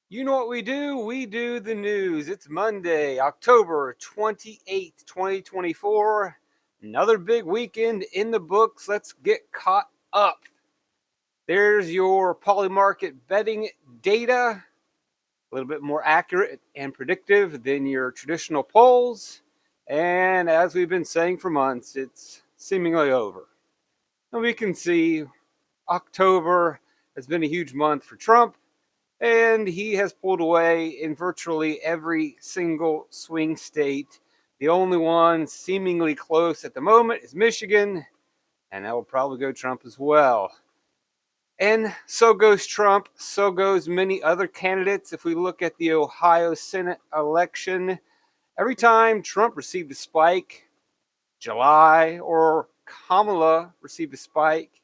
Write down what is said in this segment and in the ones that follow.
You know what we do? We do the news. It's Monday, October 28th, 2024. Another big weekend in the books. Let's get caught up. There's your polymarket betting data, a little bit more accurate and predictive than your traditional polls. And as we've been saying for months, it's seemingly over. And we can see October has been a huge month for Trump, and he has pulled away in virtually every single swing state. The only one seemingly close at the moment is Michigan, and that will probably go Trump as well. And so goes Trump, so goes many other candidates. If we look at the Ohio Senate election, every time Trump received a spike, July, or Kamala received a spike,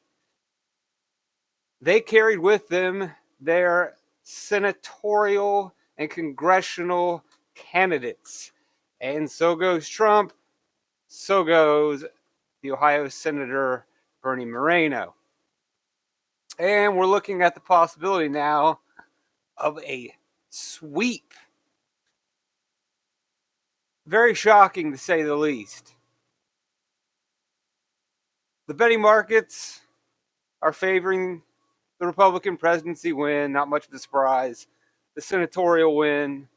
they carried with them their senatorial and congressional candidates. And so goes Trump, so goes the Ohio Senator Bernie Moreno. And we're looking at the possibility now of a sweep. Very shocking, to say the least. The betting markets are favoring the Republican presidency win, not much of a surprise. The senatorial win,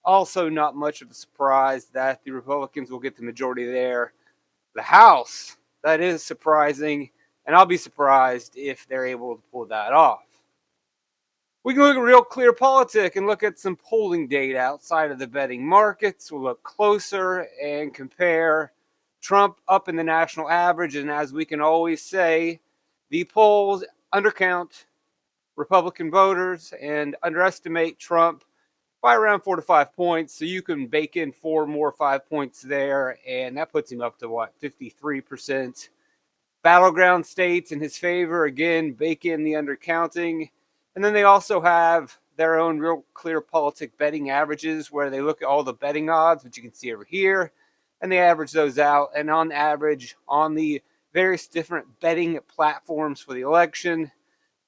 also not much of a surprise that the Republicans will get the majority there. The House, that is surprising, and I'll be surprised if they're able to pull that off. We can look at Real Clear Politic and look at some polling data outside of the betting markets. We'll look closer and compare Trump up in the national average, and as we can always say, the polls undercount Republican voters and underestimate Trump by around 4 to 5 points. So you can bake in 4 more 5 points there, and that puts him up to what, 53%. Battleground states in his favor, again, bake in the undercounting. And then they also have their own Real Clear Politic betting averages where they look at all the betting odds, which you can see over here, and they average those out. And on average, on the various different betting platforms for the election,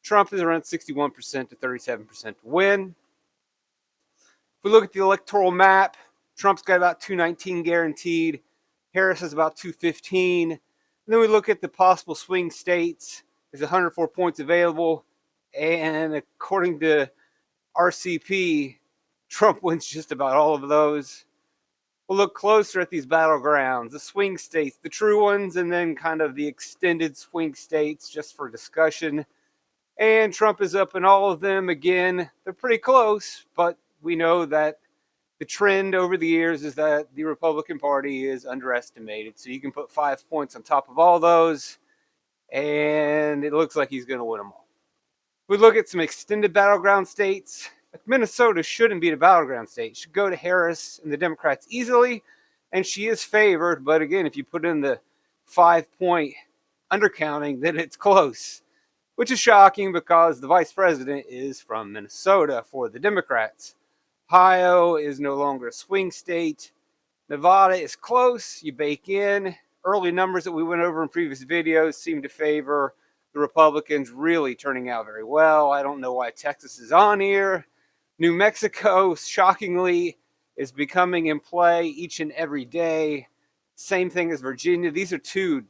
Trump is around 61% to 37% to win. If we look at the electoral map, Trump's got about 219 guaranteed. Harris has about 215. And then we look at the possible swing states. There's 104 points available. And according to RCP, Trump wins just about all of those. We'll look closer at these battlegrounds, the swing states, the true ones, and then kind of the extended swing states just for discussion. And Trump is up in all of them. Again, they're pretty close, but we know that the trend over the years is that the Republican Party is underestimated. So you can put 5 points on top of all those, and it looks like he's going to win them all. If we look at some extended battleground states, like Minnesota shouldn't be the battleground state. It should go to Harris and the Democrats easily, and she is favored. But again, if you put in the 5-point undercounting, then it's close, which is shocking because the vice president is from Minnesota for the Democrats. Ohio is no longer a swing state. Nevada is close. You bake in. Early numbers that we went over in previous videos seem to favor the Republicans really turning out very well. I don't know why Texas is on here. New Mexico, shockingly, is becoming in play each and every day. Same thing as Virginia. These are two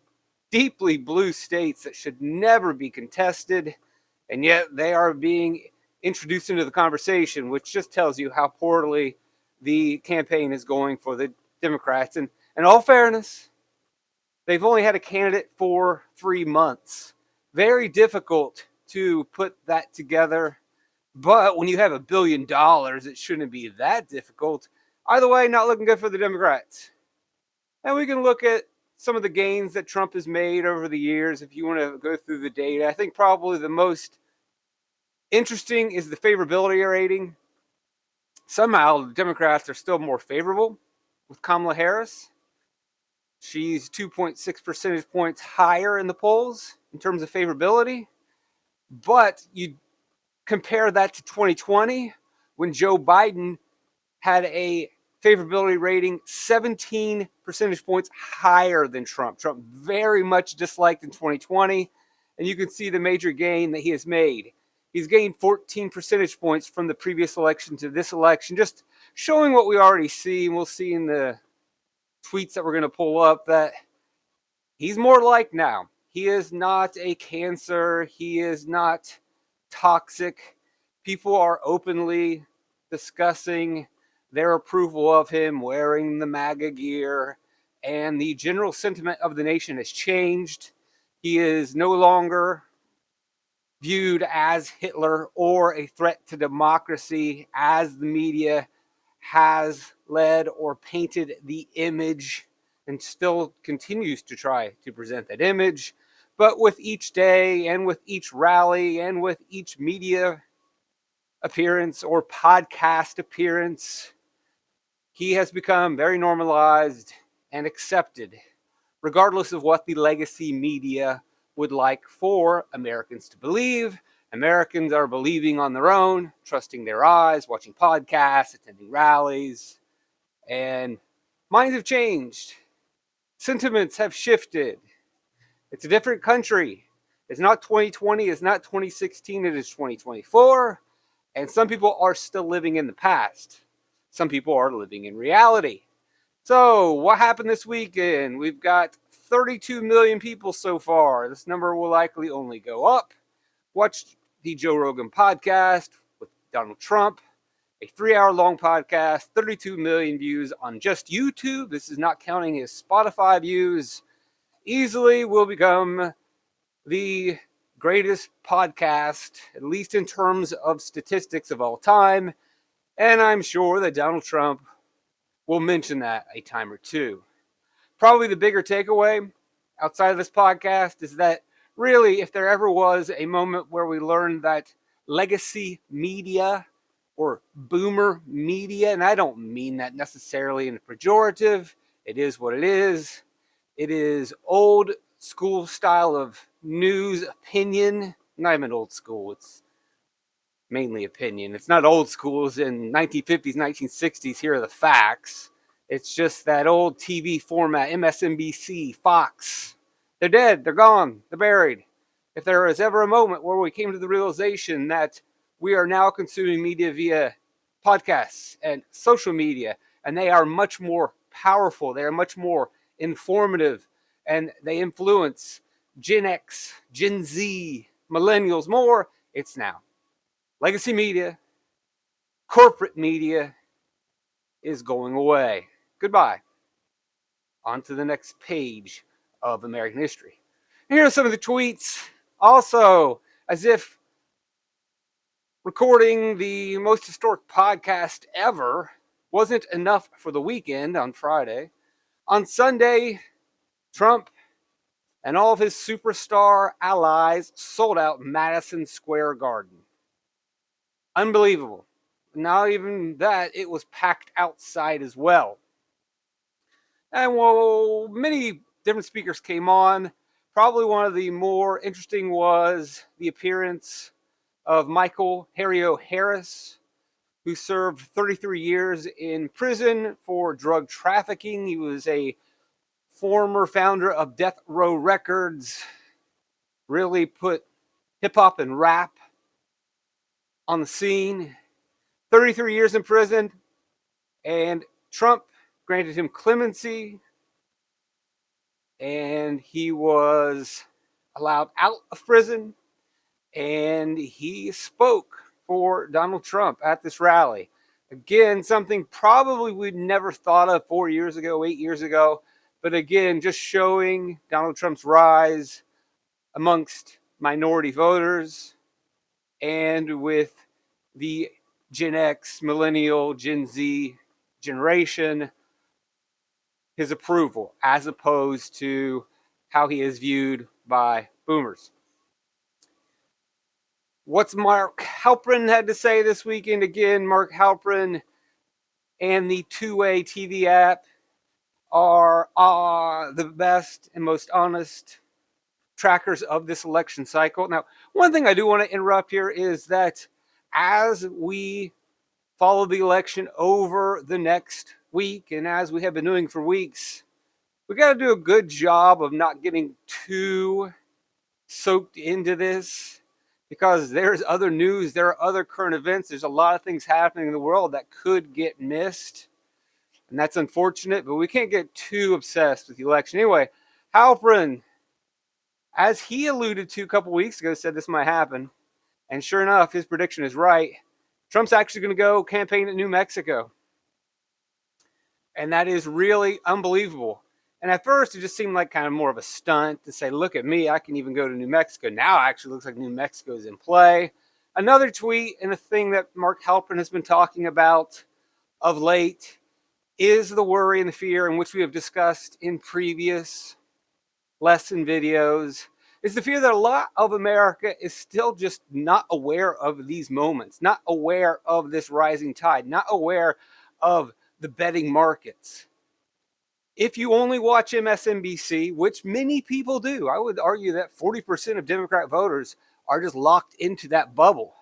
deeply blue states that should never be contested, and yet they are being introduced into the conversation, which just tells you how poorly the campaign is going for the Democrats. And in all fairness, they've only had a candidate for 3 months. Very difficult to put that together. But when you have $1 billion, it shouldn't be that difficult. Either way, not looking good for the Democrats. And we can look at some of the gains that Trump has made over the years if you want to go through the data. I think probably the most interesting is the favorability rating. Somehow the Democrats are still more favorable with Kamala Harris. She's 2.6 percentage points higher in the polls in terms of favorability. But you compare that to 2020 when Joe Biden had a favorability rating 17 percentage points higher than Trump. Trump very much disliked in 2020, and you can see the major gain that he has made. He's gained 14 percentage points from the previous election to this election, just showing what we already see, and we'll see in the tweets that we're going to pull up that he's more like now. He is not a cancer. He is not toxic. People are openly discussing their approval of him wearing the MAGA gear, and the general sentiment of the nation has changed. He is no longer viewed as Hitler or a threat to democracy, as the media has led or painted the image and still continues to try to present that image. But with each day and with each rally and with each media appearance or podcast appearance, he has become very normalized and accepted, regardless of what the legacy media would like for Americans to believe. Americans are believing on their own, trusting their eyes, watching podcasts, attending rallies, and minds have changed. Sentiments have shifted. It's a different country. It's not 2020, it's not 2016, it is 2024. And some people are still living in the past. Some people are living in reality. So, what happened this weekend? We've got 32 million people so far. This number will likely only go up. Watched the Joe Rogan podcast with Donald Trump, a 3-hour-long podcast, 32 million views on just YouTube. This is not counting his Spotify views. Easily will become the greatest podcast, at least in terms of statistics of all time. And I'm sure that Donald Trump will mention that a time or two. Probably the bigger takeaway outside of this podcast is that really, if there ever was a moment where we learned that legacy media or boomer media, and I don't mean that necessarily in a pejorative, it is what it is. It is old school style of news opinion. Not even old school, it's mainly opinion. It's not old school as in 1950s, 1960s, here are the facts. It's just that old TV format, MSNBC, Fox. They're dead, they're gone, they're buried. If there was ever a moment where we came to the realization that we are now consuming media via podcasts and social media, and they are much more powerful, they are much more informative, and they influence Gen X, Gen Z, millennials more, it's now. Legacy media, corporate media is going away. Goodbye. On to the next page of American history. And here are some of the tweets. Also, as if recording the most historic podcast ever wasn't enough for the weekend on Friday, on Sunday, Trump and all of his superstar allies sold out Madison Square Garden. Unbelievable. Not even that, it was packed outside as well. And well, many different speakers came on. Probably one of the more interesting was the appearance of Michael Harrio Harris, who served 33 years in prison for drug trafficking. He was a former founder of Death Row Records, really put hip-hop and rap on the scene. 33 years in prison, and Trump granted him clemency, and he was allowed out of prison, and he spoke for Donald Trump at this rally. Again, something probably we'd never thought of 4 years ago, 8 years ago, but again, just showing Donald Trump's rise amongst minority voters and with the Gen X, Millennial, Gen Z generation, his approval, as opposed to how he is viewed by boomers. What's Mark Halperin had to say this weekend? Again, Mark Halperin and the two-way TV app are the best and most honest trackers of this election cycle. Now, one thing I do want to interrupt here is that as we follow the election over the next week, and as we have been doing for weeks, we got to do a good job of not getting too soaked into this, because there's other news, there are other current events, there's a lot of things happening in the world that could get missed. And that's unfortunate, but we can't get too obsessed with the election. Anyway, Halpern, as he alluded to a couple weeks ago, said this might happen. And sure enough, his prediction is right. Trump's actually going to go campaign in New Mexico. And that is really unbelievable. And at first, it just seemed like kind of more of a stunt to say, look at me, I can even go to New Mexico. Now it actually looks like New Mexico is in play. Another tweet and a thing that Mark Halpern has been talking about of late is the worry and the fear, in which we have discussed in previous lesson videos, is the fear that a lot of America is still just not aware of these moments, not aware of this rising tide, not aware of the betting markets. If you only watch MSNBC, which many people do, I would argue that 40% of Democrat voters are just locked into that bubble,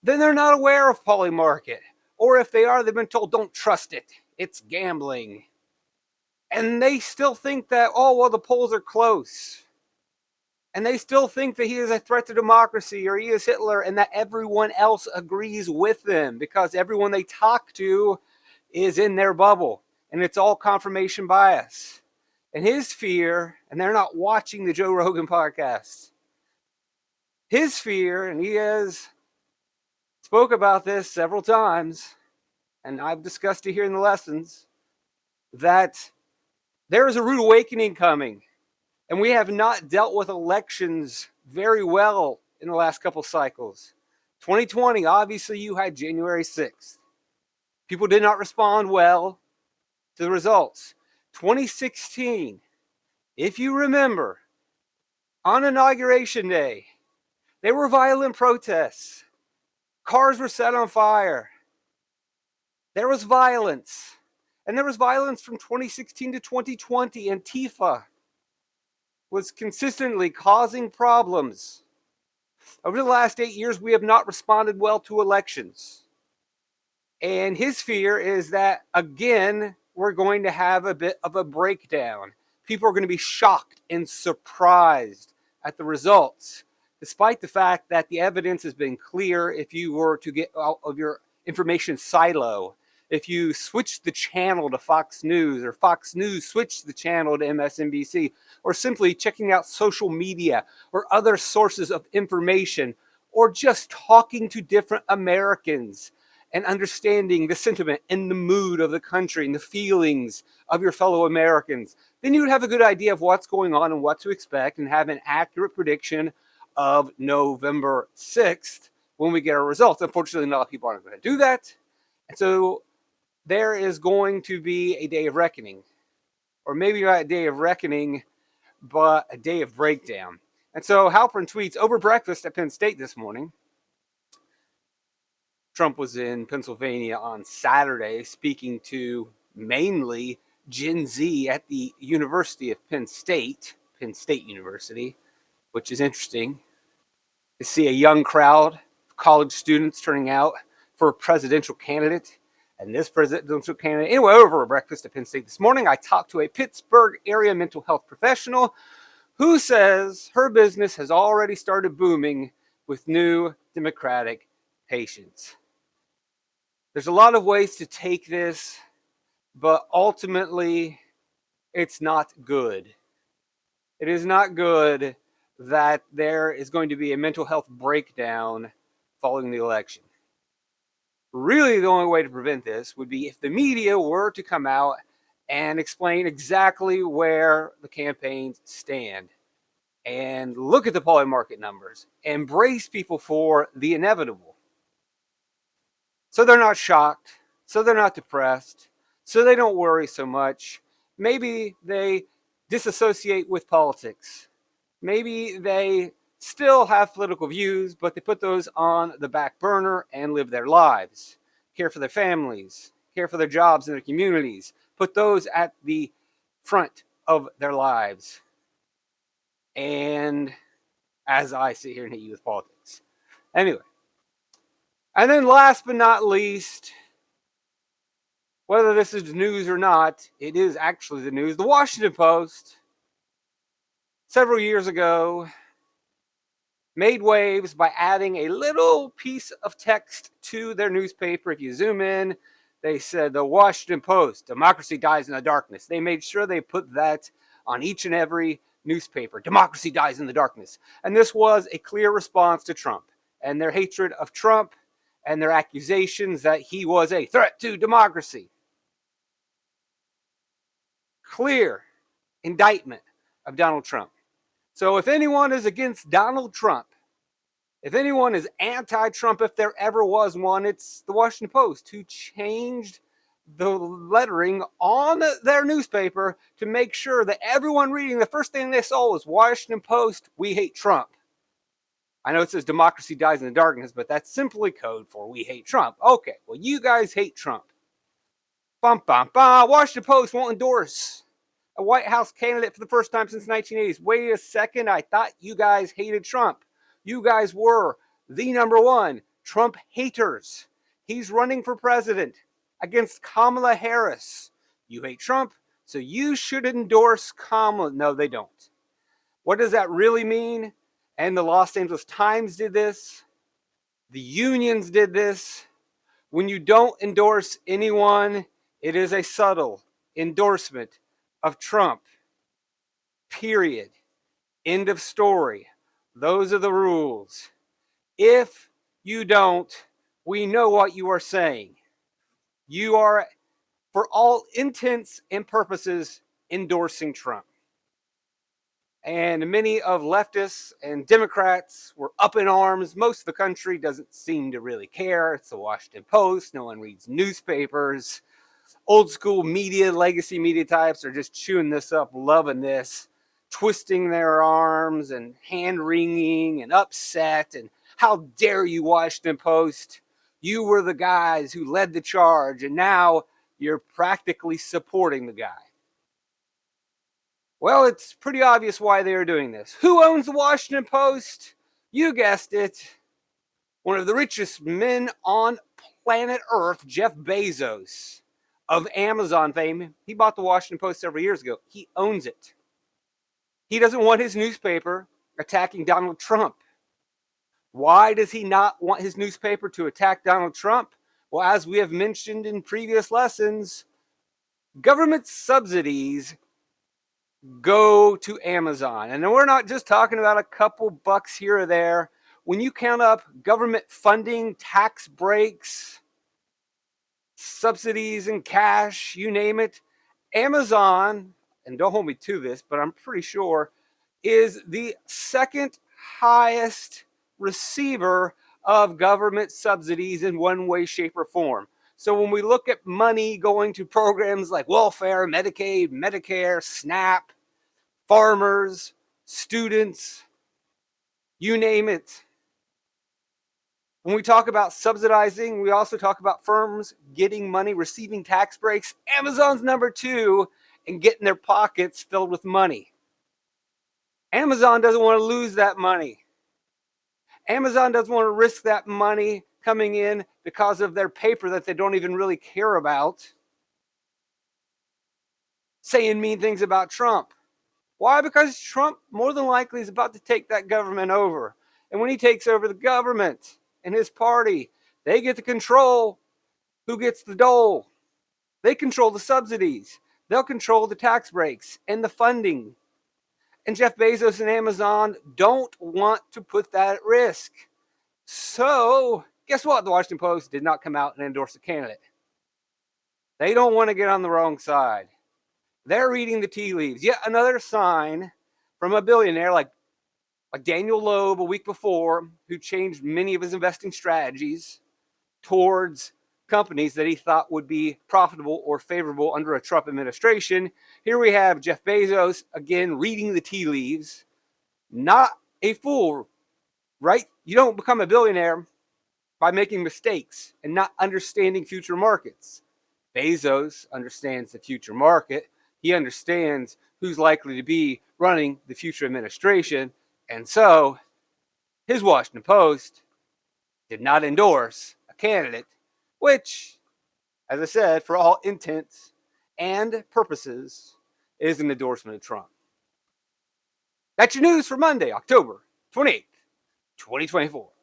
then they're not aware of Polymarket. Or if they are, they've been told, don't trust it. It's gambling. And they still think that, oh, well, the polls are close. And they still think that he is a threat to democracy or he is Hitler, and that everyone else agrees with them because everyone they talk to is in their bubble. And it's all confirmation bias. And his fear, and they're not watching the Joe Rogan podcast, his fear, and he has spoke about this several times, and I've discussed it here in the lessons, that there is a rude awakening coming. And we have not dealt with elections very well in the last couple cycles. 2020, obviously, you had January 6th. People did not respond well to the results. 2016, if you remember, on Inauguration Day, there were violent protests. Cars were set on fire. There was violence. And there was violence from 2016 to 2020. Antifa was consistently causing problems. Over the last 8 years, we have not responded well to elections. And his fear is that, again, we're going to have a bit of a breakdown. People are going to be shocked and surprised at the results, despite the fact that the evidence has been clear. If you were to get out of your information silo, if you switch the channel to Fox News, or Fox News switched the channel to MSNBC, or simply checking out social media or other sources of information, or just talking to different Americans and understanding the sentiment and the mood of the country and the feelings of your fellow Americans, then you would have a good idea of what's going on and what to expect and have an accurate prediction of November 6th when we get our results. Unfortunately, a lot of people aren't going to do that. And so there is going to be a day of reckoning, or maybe not a day of reckoning, but a day of breakdown. And so Halpern tweets, over breakfast at Penn State this morning. Trump was in Pennsylvania on Saturday speaking to mainly Gen Z at the University of Penn State University, which is interesting to see a young crowd of college students turning out for a presidential candidate. And this presidential candidate, anyway, over breakfast at Penn State this morning, I talked to a Pittsburgh area mental health professional who says her business has already started booming with new Democratic patients. There's a lot of ways to take this, but ultimately, it's not good. It is not good that there is going to be a mental health breakdown following the election. Really, the only way to prevent this would be if the media were to come out and explain exactly where the campaigns stand and look at the Polymarket numbers and brace people for the inevitable. So they're not shocked, so they're not depressed, so they don't worry so much. Maybe they disassociate with politics. Maybe they still have political views, but they put those on the back burner and live their lives, care for their families, care for their jobs and their communities, put those at the front of their lives. And as I sit here and hit you with politics. Anyway. And then last but not least, whether this is news or not, it is actually the news. The Washington Post, several years ago, made waves by adding a little piece of text to their newspaper. If you zoom in, they said the Washington Post, democracy dies in the darkness. They made sure they put that on each and every newspaper. Democracy dies in the darkness. And this was a clear response to Trump and their hatred of Trump and their accusations that he was a threat to democracy. Clear indictment of Donald Trump. So if anyone is against Donald Trump, if anyone is anti-Trump, if there ever was one, it's the Washington Post, who changed the lettering on their newspaper to make sure that everyone reading, the first thing they saw was Washington Post, we hate Trump. I know it says democracy dies in the darkness, but that's simply code for we hate Trump. Okay, well, you guys hate Trump. Bum, bum, bum. Washington Post won't endorse a White House candidate for the first time since 1980s. Wait a second, I thought you guys hated Trump. You guys were the number one Trump haters. He's running for president against Kamala Harris. You hate Trump, so you should endorse Kamala. No, they don't. What does that really mean? And the Los Angeles Times did this. The unions did this. When you don't endorse anyone, it is a subtle endorsement of Trump. Period. End of story. Those are the rules. If you don't, we know what you are saying. You are, for all intents and purposes, endorsing Trump. And many of leftists and Democrats were up in arms. Most of the country doesn't seem to really care. It's the Washington Post. No one reads newspapers. Old school media, legacy media types are just chewing this up, loving this, twisting their arms and hand wringing and upset. And how dare you, Washington Post? You were the guys who led the charge, and now you're practically supporting the guy. Well, it's pretty obvious why they are doing this. Who owns the Washington Post? You guessed it. One of the richest men on planet Earth, Jeff Bezos, of Amazon fame. He bought the Washington Post several years ago. He owns it. He doesn't want his newspaper attacking Donald Trump. Why does he not want his newspaper to attack Donald Trump? Well, as we have mentioned in previous lessons, government subsidies go to Amazon. And we're not just talking about a couple bucks here or there. When you count up government funding, tax breaks, subsidies and cash, you name it, Amazon, and don't hold me to this, but I'm pretty sure, is the second highest receiver of government subsidies in one way, shape, or form. So when we look at money going to programs like welfare, Medicaid, Medicare, SNAP, farmers, students, you name it. When we talk about subsidizing, we also talk about firms getting money, receiving tax breaks. Amazon's number two in getting their pockets filled with money. Amazon doesn't want to lose that money. Amazon doesn't want to risk that money coming in because of their paper that they don't even really care about, saying mean things about Trump. Why? Because Trump more than likely is about to take that government over. And when he takes over the government and his party, they get to control who gets the dole. They control the subsidies. They'll control the tax breaks and the funding. And Jeff Bezos and Amazon don't want to put that at risk. So, guess what? The Washington Post did not come out and endorse a candidate. They don't want to get on the wrong side. They're reading the tea leaves. Yet another sign from a billionaire like Daniel Loeb a week before, who changed many of his investing strategies towards companies that he thought would be profitable or favorable under a Trump administration. Here we have Jeff Bezos, again, reading the tea leaves. Not a fool, right? You don't become a billionaire by making mistakes and not understanding future markets. Bezos understands the future market. He understands who's likely to be running the future administration. And so his Washington Post did not endorse a candidate, which, as I said, for all intents and purposes, is an endorsement of Trump. That's your news for Monday, October 28th, 2024.